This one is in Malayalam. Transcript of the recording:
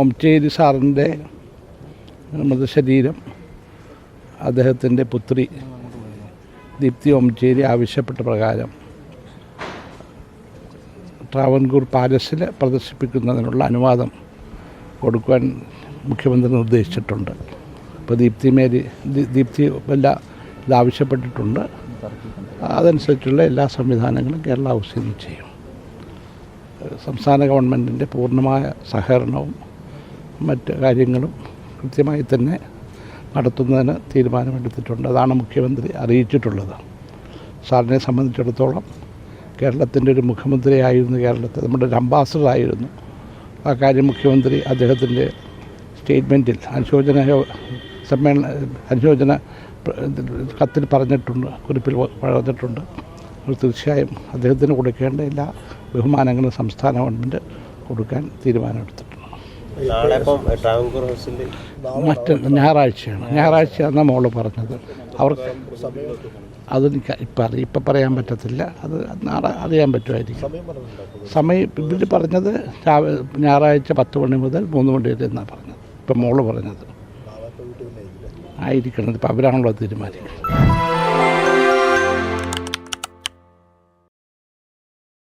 ഓംചേരി സാറിൻ്റെ മൃതശരീരം അദ്ദേഹത്തിൻ്റെ പുത്രി ദീപ്തി ഓംചേരി ആവശ്യപ്പെട്ട പ്രകാരം ട്രാവൻകൂർ പാലസിൽ പ്രദർശിപ്പിക്കുന്നതിനുള്ള അനുവാദം കൊടുക്കുവാൻ മുഖ്യമന്ത്രി നിർദ്ദേശിച്ചിട്ടുണ്ട്. ഇപ്പോൾ ദീപ്തി എല്ലാം ഇതാവശ്യപ്പെട്ടിട്ടുണ്ട്. അതനുസരിച്ചുള്ള എല്ലാ സംവിധാനങ്ങളും കേരള ഹൗസിൽ നിന്ന് ചെയ്യും. സംസ്ഥാന ഗവൺമെൻറ്റിൻ്റെ പൂർണ്ണമായ സഹകരണവും മറ്റ് കാര്യങ്ങളും കൃത്യമായി തന്നെ നടത്തുന്നതിന് തീരുമാനമെടുത്തിട്ടുണ്ട്. അതാണ് മുഖ്യമന്ത്രി അറിയിച്ചിട്ടുള്ളത്. സാറിനെ സംബന്ധിച്ചിടത്തോളം കേരളത്തിൻ്റെ ഒരു മുഖ്യമന്ത്രിയായിരുന്നു, കേരളത്തിൽ നമ്മുടെ ഒരു അംബാസഡറായിരുന്നു. ആ കാര്യം മുഖ്യമന്ത്രി അദ്ദേഹത്തിൻ്റെ സ്റ്റേറ്റ്മെൻറ്റിൽ അനുശോചന കത്തിൽ പറഞ്ഞിട്ടുണ്ട്, കുറിപ്പിൽ പറഞ്ഞിട്ടുണ്ട്. തീർച്ചയായും അദ്ദേഹത്തിന് കൊടുക്കേണ്ട എല്ലാ ബഹുമാനങ്ങളും സംസ്ഥാന ഗവൺമെൻറ് കൊടുക്കാൻ തീരുമാനമെടുത്തിട്ടുണ്ട്. ഞായറാഴ്ചയാണ് മോള് പറഞ്ഞത്. അവർക്ക് അതെനിക്ക് ഇപ്പം പറയാൻ പറ്റത്തില്ല. അത് നാളെ അറിയാൻ പറ്റുമായിരിക്കും. സമയം ഇതിൽ പറഞ്ഞത് ഞായറാഴ്ച 10 മണി മുതൽ 3 മണി വരെ എന്നാണ് പറഞ്ഞത്. ഇപ്പം മോള് പറഞ്ഞത് ആയിരിക്കണം. ഇപ്പം അവരാണല്ലോ തീരുമാനിക്കുന്നത്.